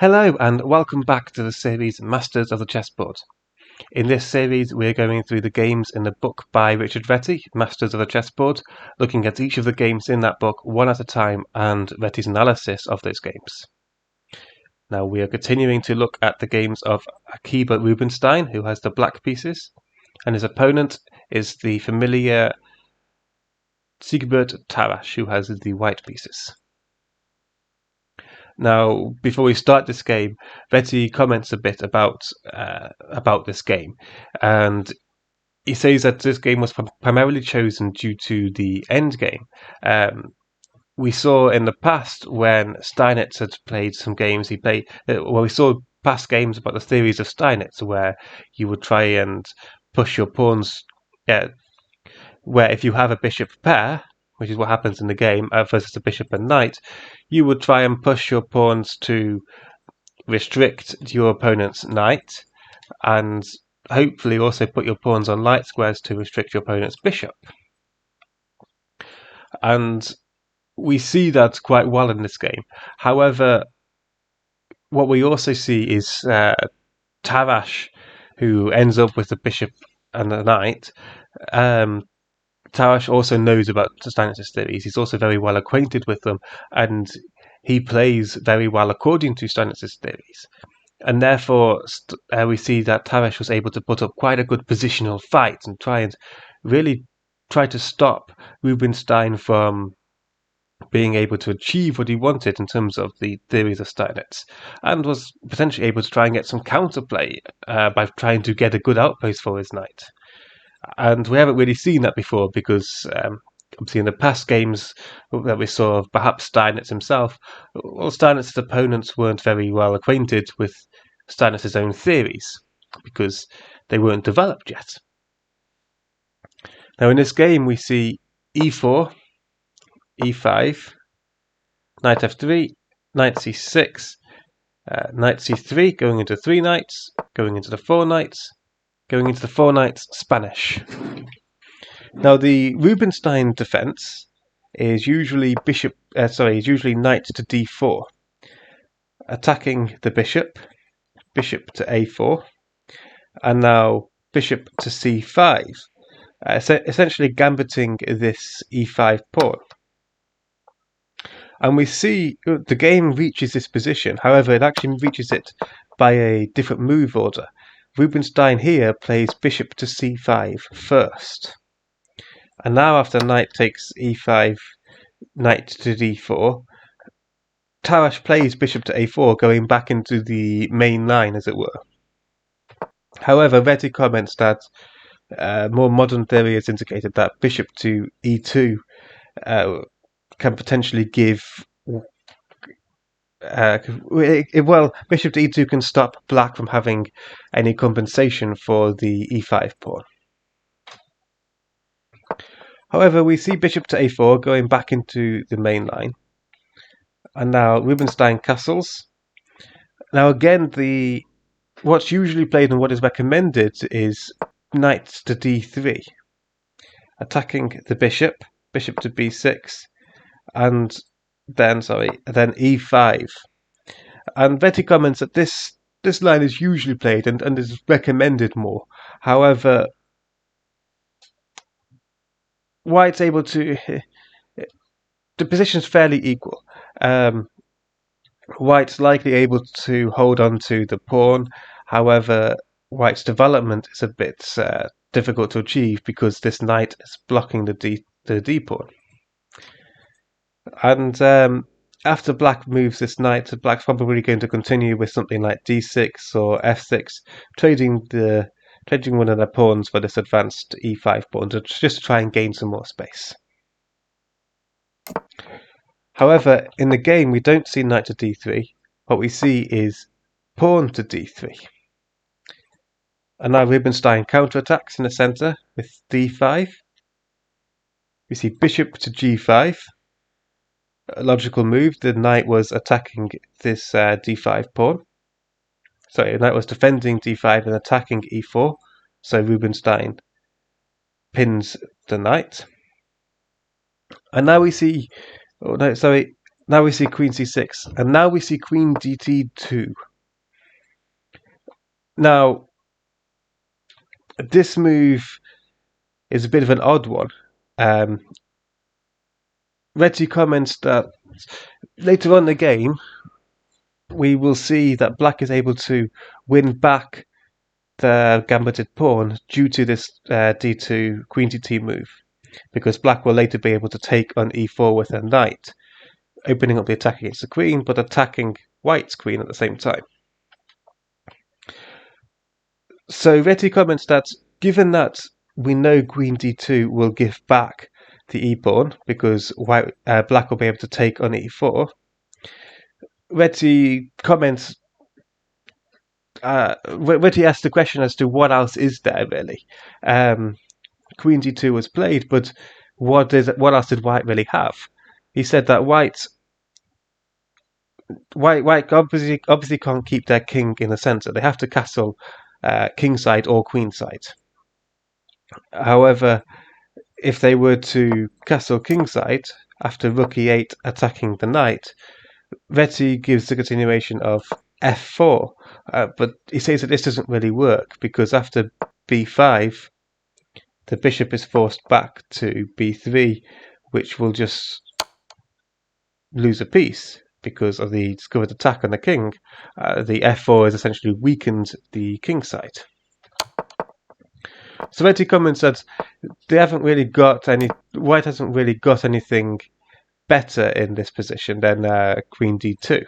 Hello and welcome back to the series Masters of the Chessboard. In this series we're going through the games in the book by Richard Reti, Masters of the Chessboard, looking at each of the games in that book one at a time and Reti's analysis of those games. Now we are continuing to look at the games of Akiba Rubinstein, who has the black pieces, and his opponent is the familiar Siegbert Tarrasch, who has the white pieces. Now, before we start this game, Reti comments a bit about this game, and he says that this game was primarily chosen due to the end game. We saw in the past when Steinitz had played some games, we saw past games about the theories of Steinitz, where you would try and push your pawns, where if you have a bishop pair, which is what happens in the game, versus a bishop and knight, you would try and push your pawns to restrict your opponent's knight, and hopefully also put your pawns on light squares to restrict your opponent's bishop. And we see that quite well in this game. However, what we also see is Tarrasch, who ends up with the bishop and the knight. Tarrasch also knows about Steinitz's theories. He's also very well acquainted with them, and he plays very well according to Steinitz's theories. And therefore, we see that Tarrasch was able to put up quite a good positional fight and really try to stop Rubinstein from being able to achieve what he wanted in terms of the theories of Steinitz, and was potentially able to try and get some counterplay by trying to get a good outpost for his knight. And we haven't really seen that before because obviously in the past games that we saw of perhaps Steinitz himself, well, Steinitz's opponents weren't very well acquainted with Steinitz's own theories because they weren't developed yet. Now in this game we see e4, e5, knight f3, knight c6, knight c3 going into 3 knights, going into the 4 knights, going into the 4 knights Spanish. Now the Rubinstein defense is usually knight to d4, attacking the bishop to a4, and now bishop to c5, essentially gambiting this e5 pawn. And we see the game reaches this position. However, it actually reaches it by a different move order. Rubinstein here plays bishop to c5 first. And now after knight takes e5, knight to d4, Tarrasch plays bishop to a4, going back into the main line, as it were. However, Reti comments that more modern theory has indicated that bishop to e2 can potentially give... bishop to e2 can stop black from having any compensation for the e5 pawn. However, we see bishop to a4 going back into the main line, and now Rubinstein castles. Now again, what's usually played and what is recommended is knight to d3, attacking the bishop to b6, and then e5. And Reti comments that this line is usually played and is recommended more. However, White's able to... the position is fairly equal. White's likely able to hold on to the pawn. However, White's development is a bit difficult to achieve because this knight is blocking the d pawn. And after black moves this knight, black's probably going to continue with something like d6 or f6, trading one of their pawns for this advanced e5 pawn just to try and gain some more space. However, in the game we don't see knight to d3. What we see is pawn to d3. And now Rubinstein counterattacks in the center with d5. We see bishop to g5. A logical move. The knight was attacking this d5 pawn. Sorry, the knight was defending d5 and attacking e4. So Rubinstein pins the knight. And now we see... now Now we see queen c6, and now we see queen dt2. Now, this move is a bit of an odd one. Reti comments that later on in the game, we will see that black is able to win back the gambited pawn due to this d2 queen dt move, because black will later be able to take on e4 with a knight, opening up the attack against the queen, but attacking white's queen at the same time. So Reti comments that given that we know queen d2 will give back the e-pawn because black will be able to take on e4, Reti comments, Reti asks the question as to what else is there really. Queen d2 was played, but what else did white really have? He said that white obviously can't keep their king in the center. They have to castle king side or queen side. However, if they were to castle king side after rook e8 attacking the knight, Reti gives the continuation of f4, but he says that this doesn't really work because after b5, the bishop is forced back to b3, which will just lose a piece because of the discovered attack on the king. The f4 has essentially weakened the king side. So Reti comments that they haven't really got white hasn't really got anything better in this position than queen d2.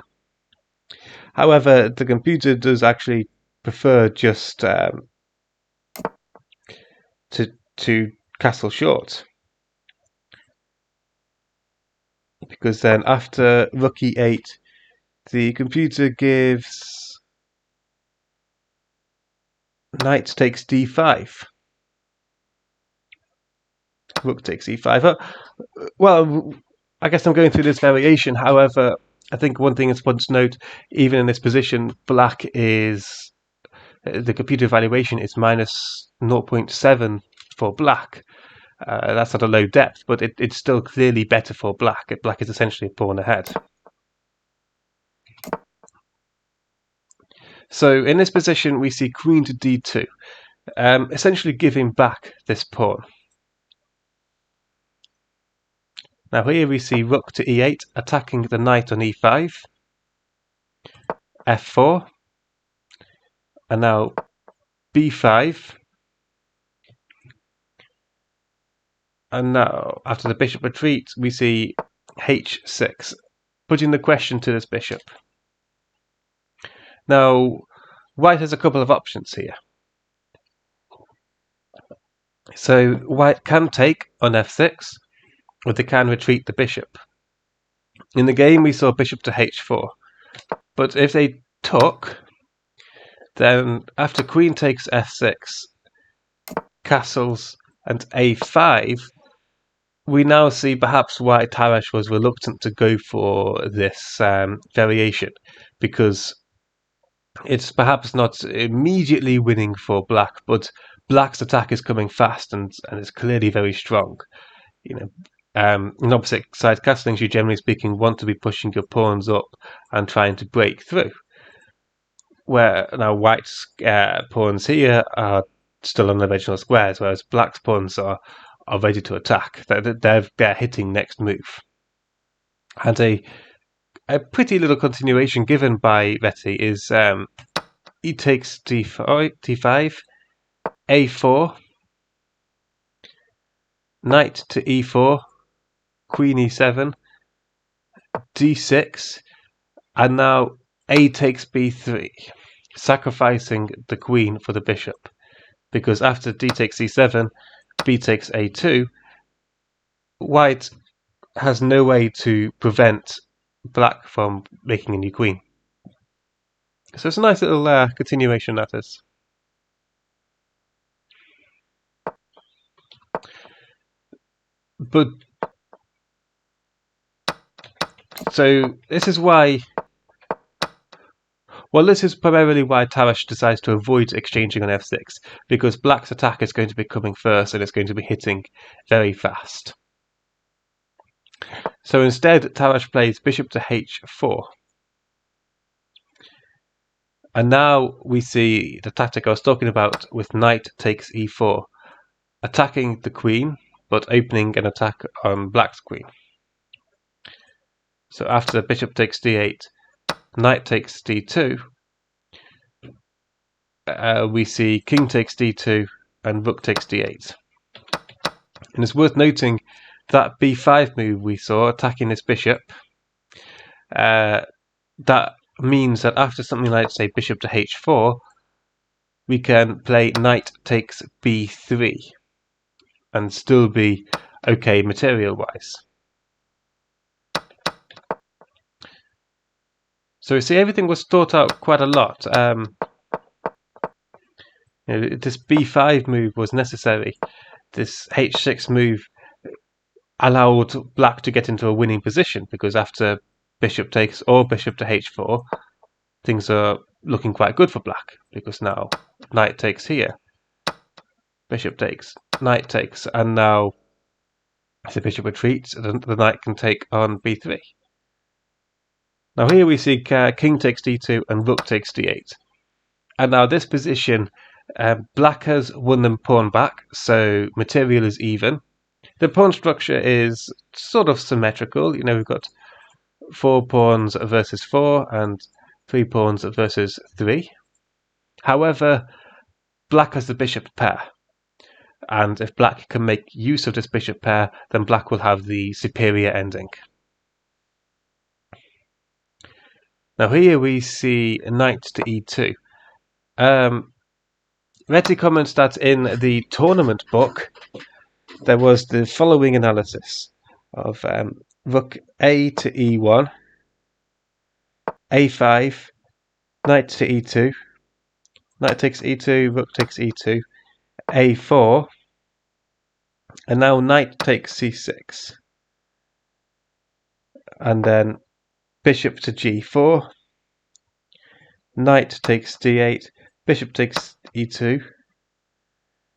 However, the computer does actually prefer just to castle short, because then after rook e8, the computer gives knight takes d5. Rook takes e5. Well, I guess I'm going through this variation. However, I think one thing is important to note, even in this position, black is, the computer evaluation is minus 0.7 for black. That's at a low depth, but it's still clearly better for black. Black is essentially a pawn ahead. So in this position, we see queen to d2, essentially giving back this pawn. Now here we see rook to e8, attacking the knight on e5, f4, and now b5, and now after the bishop retreats we see h6, putting the question to this bishop. Now white has a couple of options here. So white can take on f6, or they can retreat the bishop. In the game we saw bishop to h4, but if they took, then after queen takes f6, castles and a5, we now see perhaps why Tarrasch was reluctant to go for this variation, because it's perhaps not immediately winning for black, but black's attack is coming fast and it's clearly very strong. You know, in opposite side castlings, you generally speaking want to be pushing your pawns up and trying to break through. Where now white's pawns here are still on the original squares, whereas black's pawns are ready to attack. They're hitting next move. And a pretty little continuation given by Reti is e takes d5, a4, knight to e4, queen e7, d6, and now a takes b3, sacrificing the queen for the bishop, because after d takes e7, b takes a2, white has no way to prevent black from making a new queen. So it's a nice little continuation, that is. But so this is why, well, this is primarily why Tarrasch decides to avoid exchanging on f6, because black's attack is going to be coming first and it's going to be hitting very fast. So instead, Tarrasch plays bishop to h4. And now we see the tactic I was talking about with knight takes e4, attacking the queen, but opening an attack on black's queen. So after bishop takes d8, knight takes d2, we see king takes d2 and rook takes d8. And it's worth noting that b5 move we saw attacking this bishop, that means that after something like, say, bishop to h4, we can play knight takes b3 and still be okay material-wise. So you see, everything was thought out quite a lot. This b5 move was necessary. This h6 move allowed black to get into a winning position, because after bishop takes or bishop to h4, things are looking quite good for black, because now knight takes here, bishop takes, knight takes, and now if the bishop retreats, the knight can take on b3. Now here we see king takes d2 and rook takes d8. And now this position, black has won the pawn back, so material is even. The pawn structure is sort of symmetrical. We've got 4 pawns versus 4 and 3 pawns versus 3. However, black has the bishop pair, and if black can make use of this bishop pair, then black will have the superior ending. Now here we see knight to e2. Reti comments that in the tournament book there was the following analysis of rook a to e1, a5, knight to e2, knight takes e2, rook takes e2, a4, and now knight takes c6, and then bishop to g4, knight takes d8, bishop takes e2,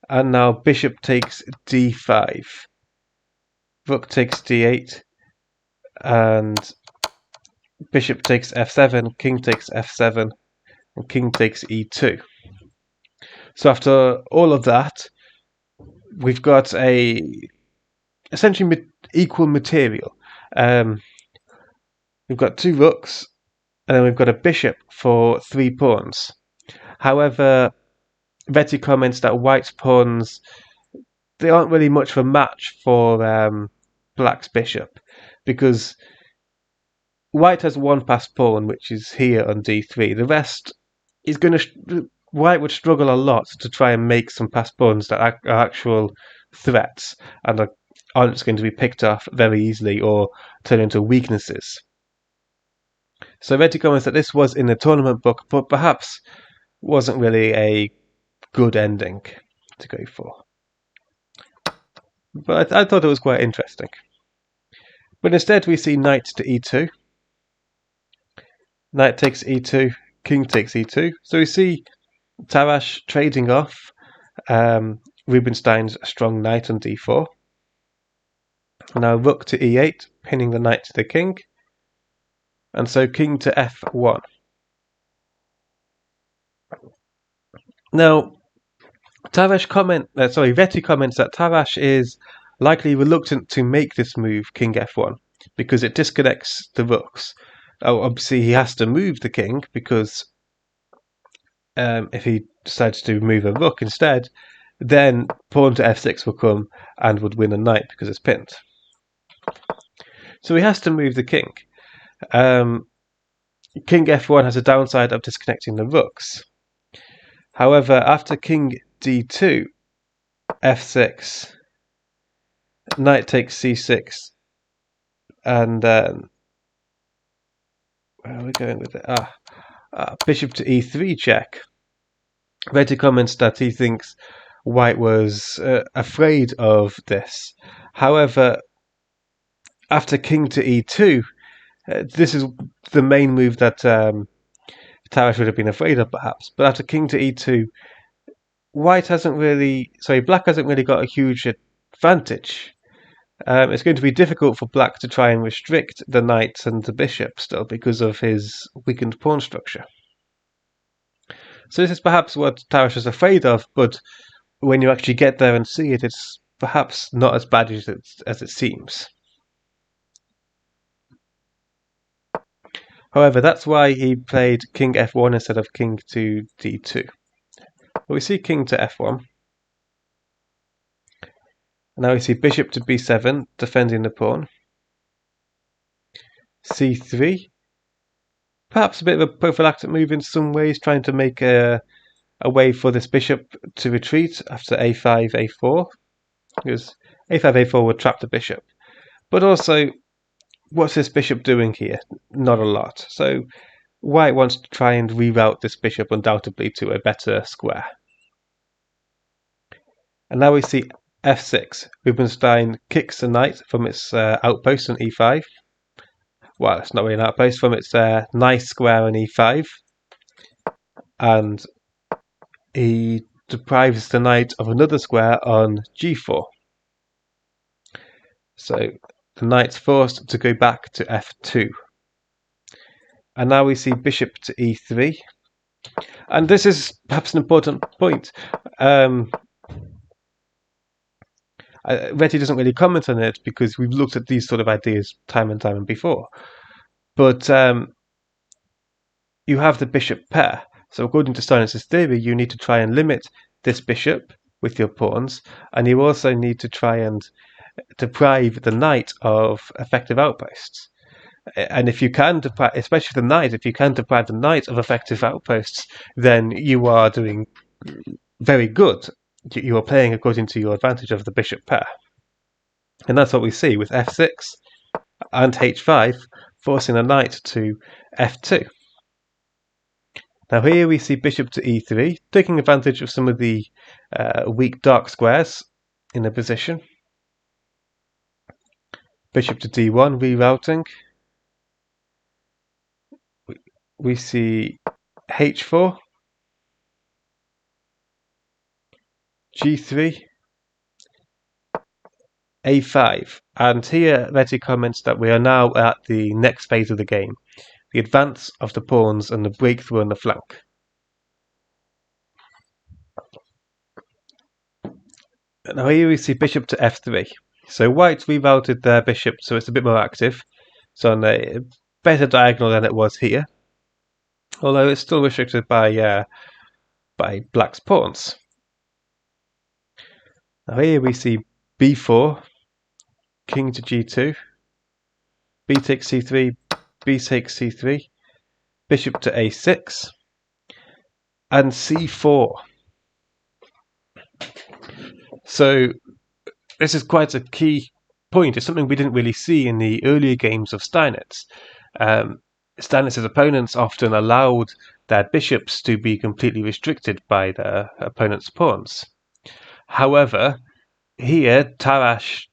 and now bishop takes d5, rook takes d8, and bishop takes f7, king takes f7, and king takes e2. So after all of that, we've got essentially equal material. We've got 2 rooks, and then we've got a bishop for 3 pawns. However, Reti comments that white's pawns, they aren't really much of a match for black's bishop, because white has 1 passed pawn, which is here on d3. The rest is going to... White would struggle a lot to try and make some passed pawns that are actual threats and aren't just going to be picked off very easily or turn into weaknesses. So Reti comments that this was in the tournament book, but perhaps wasn't really a good ending to go for. But I thought it was quite interesting. But instead we see knight to e2. Knight takes e2, king takes e2. So we see Tarrasch trading off Rubinstein's strong knight on d4. Now rook to e8, pinning the knight to the king. And so king to f1. Now, Reti comments that Tarrasch is likely reluctant to make this move, king f1, because it disconnects the rooks. Obviously, he has to move the king, because if he decides to move a rook instead, then pawn to f6 will come and would win a knight because it's pinned. So he has to move the king. King f1 has a downside of disconnecting the rooks. However, after king d2, f6, knight takes c6, and then where are we going with it? Bishop to e3 check. Reti comments that he thinks white was afraid of this. However, after king to e2, this is the main move that Tarrasch would have been afraid of, perhaps. But after king to e2, black hasn't really got a huge advantage. It's going to be difficult for black to try and restrict the knight and the bishop still because of his weakened pawn structure. So this is perhaps what Tarrasch is afraid of, but when you actually get there and see it, it's perhaps not as bad as it seems. However, that's why he played king f1 instead of king to d2. We see king to f1. Now we see bishop to b7, defending the pawn. c3. Perhaps a bit of a prophylactic move in some ways, trying to make a way for this bishop to retreat after a5, a4. Because a5, a4 would trap the bishop. But also, what's this bishop doing here? Not a lot. So white wants to try and reroute this bishop undoubtedly to a better square. And now we see f6. Rubinstein kicks the knight from its outpost on e5. Well, it's not really an outpost, from its nice square on e5. And he deprives the knight of another square on g4. So the knight's forced to go back to f2. And now we see bishop to e3. And this is perhaps an important point. Reti doesn't really comment on it because we've looked at these sort of ideas time and time before. But you have the bishop pair. So according to Steinitz' theory, you need to try and limit this bishop with your pawns, and you also need to try and deprive the knight of effective outposts. And if you can deprive, especially the knight, if you can deprive the knight of effective outposts, then you are doing very good. You are playing according to your advantage of the bishop pair. And that's what we see with f6 and h5, forcing the knight to f2. Now here we see bishop to e3, taking advantage of some of the weak dark squares in the position. Bishop to d1, rerouting. We see h4, g3, a5, and here Reti comments that we are now at the next phase of the game, the advance of the pawns and the breakthrough on the flank. Now here we see bishop to f3. So white rerouted their bishop so it's a bit more active. So on a better diagonal than it was here. Although it's still restricted by black's pawns. Now here we see b4, king to g2, b takes c3, b takes c3, bishop to a6, and c4. So this is quite a key point. It's something we didn't really see in the earlier games of Steinitz. Steinitz's opponents often allowed their bishops to be completely restricted by their opponent's pawns. However, here Tarrasch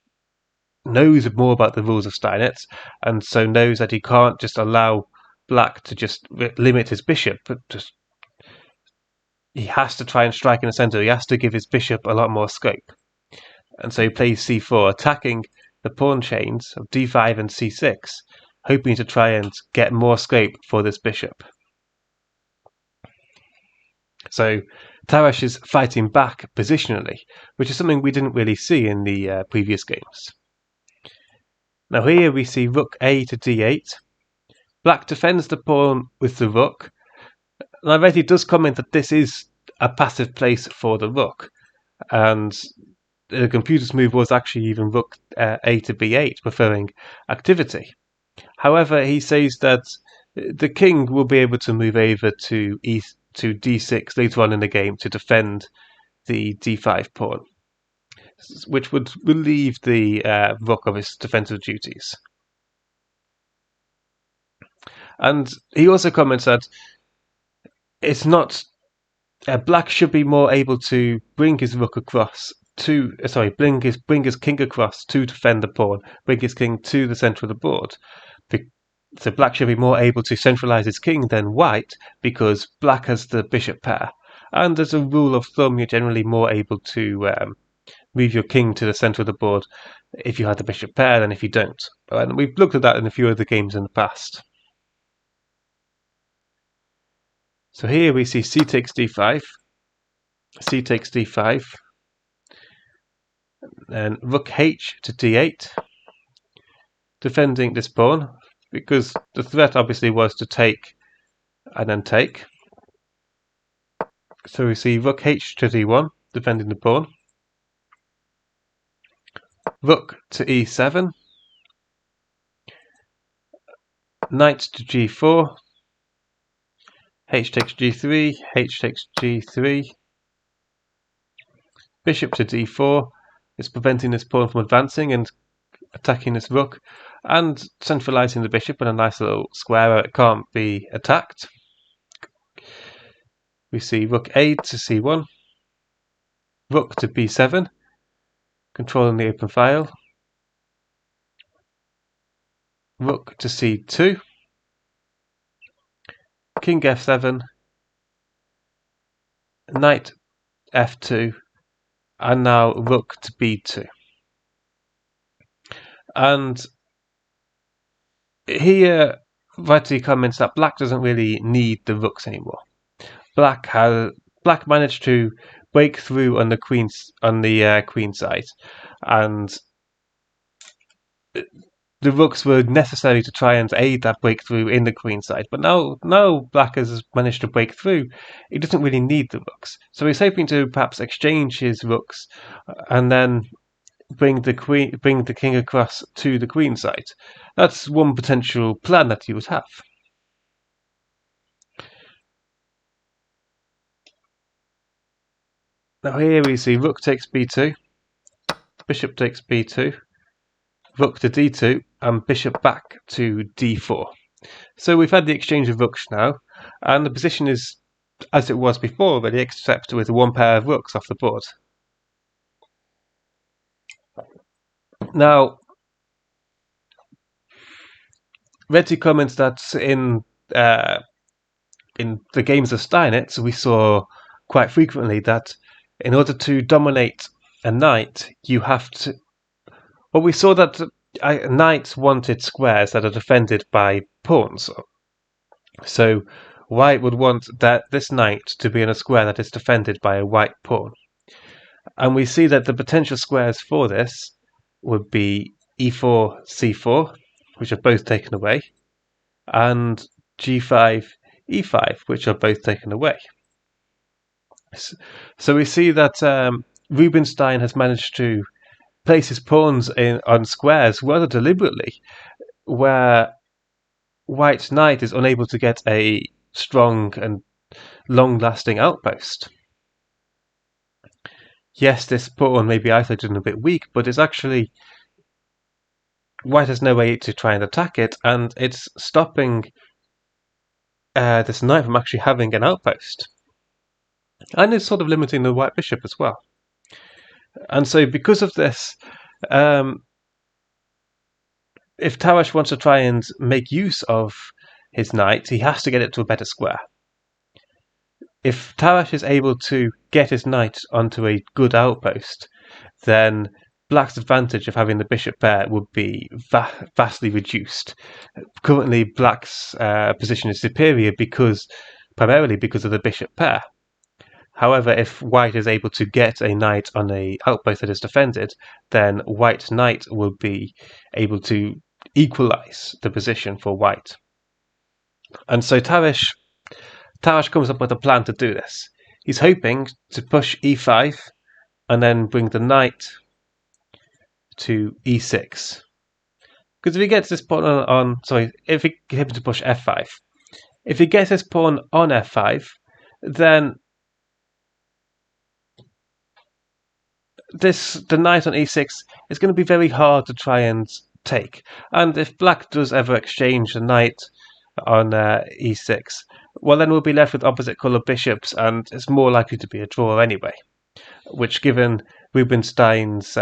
knows more about the rules of Steinitz, and so knows that he can't just allow black to just limit his bishop, but he has to try and strike in the centre. He has to give his bishop a lot more scope. And so he plays c4, attacking the pawn chains of d5 and c6, hoping to try and get more scope for this bishop. So Tarrasch is fighting back positionally, which is something we didn't really see in the previous games. Now here we see rook a to d8. Black defends the pawn with the rook. Now Reti does comment that this is a passive place for the rook, and the computer's move was actually even rook a to b8, preferring activity. However, he says that the king will be able to move over to d6 later on in the game to defend the d5 pawn, which would relieve the rook of its defensive duties. And he also comments that it's not black should be more able to bring his rook across to bring his king across to defend the pawn, bring his king to the centre of the board. So black should be more able to centralise his king than white, because black has the bishop pair. And as a rule of thumb, you're generally more able to move your king to the centre of the board if you had the bishop pair than if you don't. And we've looked at that in a few other games in the past. So here we see c takes d5, c takes d5, and rook h to d8, defending this pawn, because the threat obviously was to take and then take. So we see rook h to d1, defending the pawn, rook to e7, knight to g4, h takes g3, h takes g3, bishop to d4 is preventing this pawn from advancing and attacking this rook, and centralizing the bishop in a nice little square where it can't be attacked. We see rook a to c1, rook to b7, controlling the open file, rook to c2, king f7, knight f2, and now rook to b2. And here Reti comments that black doesn't really need the rooks anymore. Black managed to break through on the queen side, and the rooks were necessary to try and aid that breakthrough in the queen side. But now black has managed to break through. He doesn't really need the rooks, so he's hoping to perhaps exchange his rooks and then bring the king across to the queen side. That's one potential plan that he would have. Now here we see rook takes b2, bishop takes b2, rook to d2, and bishop back to d4. So we've had the exchange of rooks now, and the position is as it was before, really, except with one pair of rooks off the board. Now, Reti comments that in the games of Steinitz, we saw quite frequently that in order to dominate a knight, you have to. Well, we saw that knights wanted squares that are defended by pawns. So white would want this knight to be in a square that is defended by a white pawn. And we see that the potential squares for this would be e4, c4, which are both taken away, and g5, e5, which are both taken away. So we see that Rubinstein has managed to place his pawns on squares rather deliberately, where white knight is unable to get a strong and long-lasting outpost. Yes, this pawn may be isolated and a bit weak, but it's actually white has no way to try and attack it, and it's stopping this knight from actually having an outpost. And it's sort of limiting the white bishop as well. And so because of this, if Tarrasch wants to try and make use of his knight, he has to get it to a better square. If Tarrasch is able to get his knight onto a good outpost, then black's advantage of having the bishop pair would be vastly reduced. Currently, black's position is superior primarily because of the bishop pair. However, if white is able to get a knight on an outpost that is defended, then white knight will be able to equalize the position for white. And so Tarrasch comes up with a plan to do this. He's hoping to push e5 and then bring the knight to e6. Because if he gets this pawn if he gets to push f5, if he gets his pawn on f5, then the knight on e6 is going to be very hard to try and take. And if black does ever exchange the knight on e6, well, then we'll be left with opposite colour bishops, and it's more likely to be a draw anyway, which, given Rubinstein's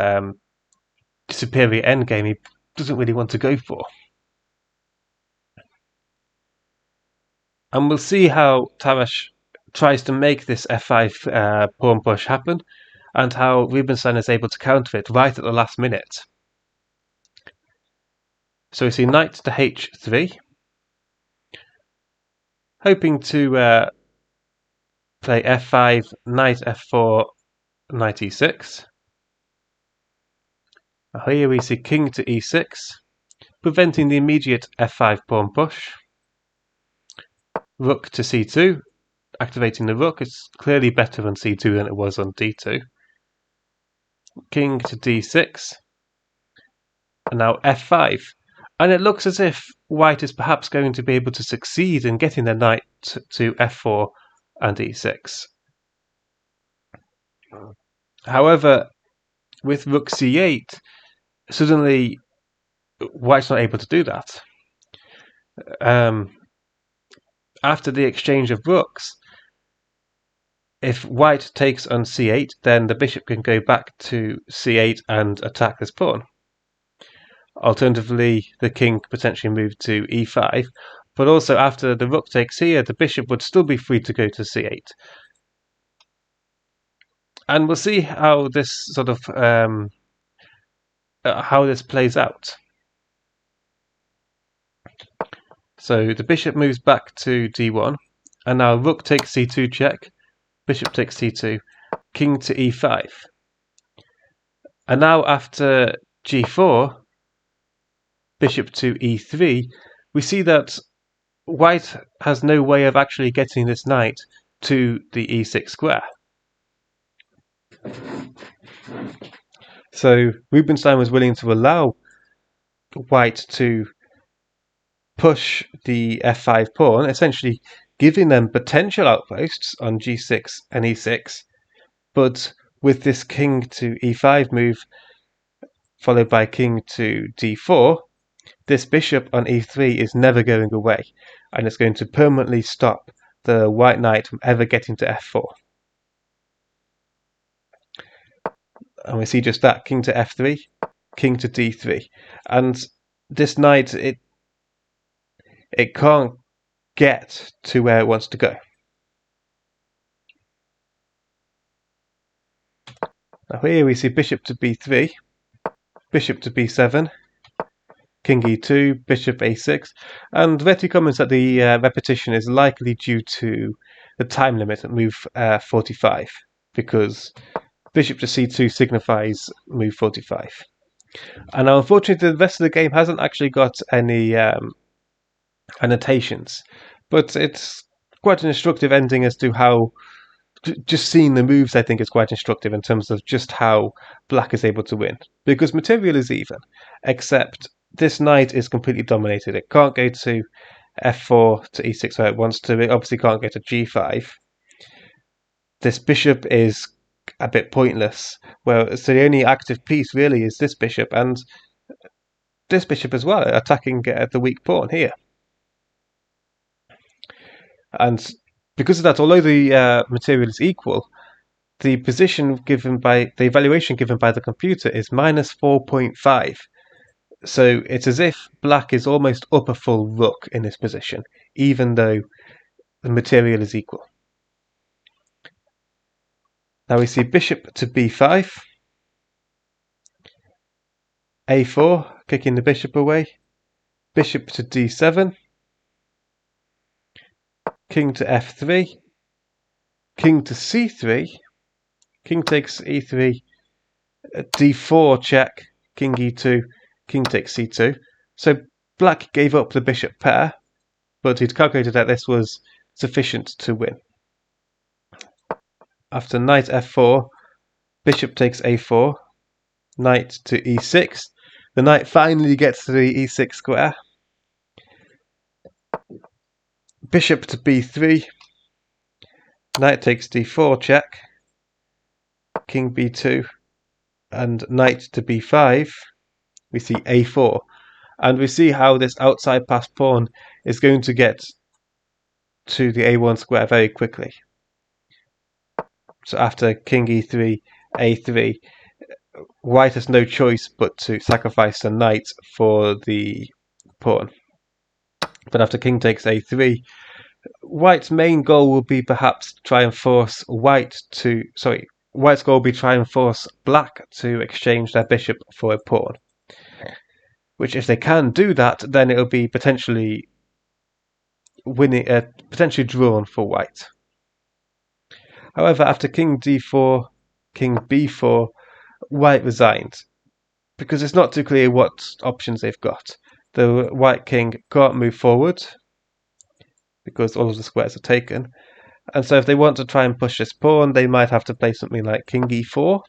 superior endgame, he doesn't really want to go for. And we'll see how Tarrasch tries to make this f5 pawn push happen, and how Rubinstein is able to counter it right at the last minute. So we see knight to h3, hoping to play f5, knight f4, knight e6. Here we see king to e6, preventing the immediate f5 pawn push. Rook to c2, activating the rook. It's clearly better on c2 than it was on d2. King to d6, and now f5. And it looks as if white is perhaps going to be able to succeed in getting the knight to f4 and e6. However, with rook c8, suddenly white's not able to do that. After the exchange of rooks, if white takes on c8, then the bishop can go back to c8 and attack this pawn. Alternatively, the king potentially move to e5, but also after the rook takes here, the bishop would still be free to go to c8. And we'll see how this sort of how this plays out. So the bishop moves back to d1, and now rook takes c2 check, bishop takes c2, king to e5. And now after g4, bishop to e3, we see that white has no way of actually getting this knight to the e6 square. So Rubinstein was willing to allow white to push the f5 pawn, essentially giving them potential outposts on g6 and e6, but with this king to e5 move followed by king to d4, this bishop on e3 is never going away, and it's going to permanently stop the white knight from ever getting to f4. And we see just that, king to f3, king to d3. And this knight, it can't get to where it wants to go. Now here we see bishop to b3, bishop to b7, king e2, bishop a6, and Reti comments that the repetition is likely due to the time limit at move 45, because bishop to c2 signifies move 45. And now unfortunately the rest of the game hasn't actually got any annotations, but it's quite an instructive ending as to how, just seeing the moves I think is quite instructive in terms of just how black is able to win, because material is even, except this knight is completely dominated. It can't go to f4 to e6 where it wants to. It obviously can't go to g5. This bishop is a bit pointless. Well, so the only active piece really is this bishop, and this bishop as well, attacking the weak pawn here. And because of that, although the material is equal, the position given by the evaluation given by the computer is minus 4.5. So it's as if black is almost up a full rook in this position, even though the material is equal. Now we see bishop to b5, a4, kicking the bishop away, bishop to d7, king to f3, king to c3, king takes e3, d4 check, king e2, king takes c2. So black gave up the bishop pair, but he'd calculated that this was sufficient to win. After knight f4, bishop takes a4, knight to e6. The knight finally gets to the e6 square. Bishop to b3, knight takes d4 check, king b2, and knight to b5. We see a4, and we see how this outside pass pawn is going to get to the a1 square very quickly. So after king e3, a3, white has no choice but to sacrifice the knight for the pawn. But after king takes a3, white's main goal will be perhaps try and force white's goal will be try and force black to exchange their bishop for a pawn. which if they can do that, then it'll be potentially winning, potentially drawn for white. However, after king d4, king b4, white resigned, because it's not too clear what options they've got. The white king can't move forward, because all of the squares are taken, and so if they want to try and push this pawn, they might have to play something like king e4.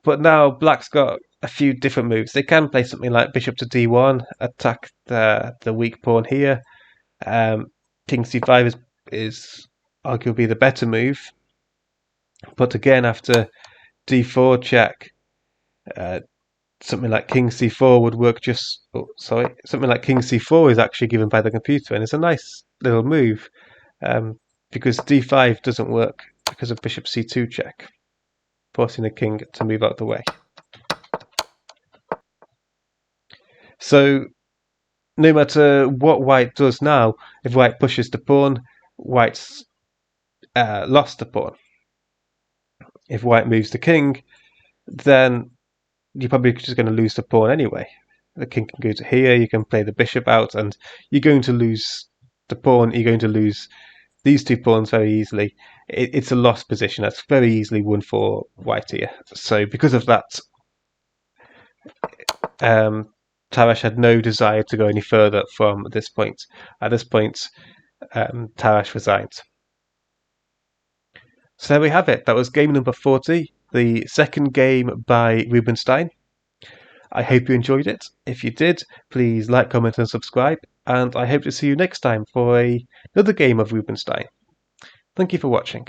But now black's got a few different moves. They can play something like bishop to d1, attack the weak pawn here. King c5 is arguably the better move. But again, after d4 check, something like king c4 would work just... Oh, sorry. Something like king c4 is actually given by the computer, and it's a nice little move, because d5 doesn't work because of bishop c2 check, forcing the king to move out the way. So no matter what white does now, if white pushes the pawn, white's lost the pawn. If white moves the king, then you're probably just going to lose the pawn anyway. The king can go to here, you can play the bishop out, and you're going to lose the pawn, you're going to lose these two pawns very easily. It's a lost position. That's very easily won for white here. So because of that, Tarrasch had no desire to go any further from this point. At this point, Tarrasch resigned. So there we have it. That was game number 40, the second game by Rubinstein. I hope you enjoyed it. If you did, please like, comment and subscribe, and I hope to see you next time for another game of Rubinstein. Thank you for watching.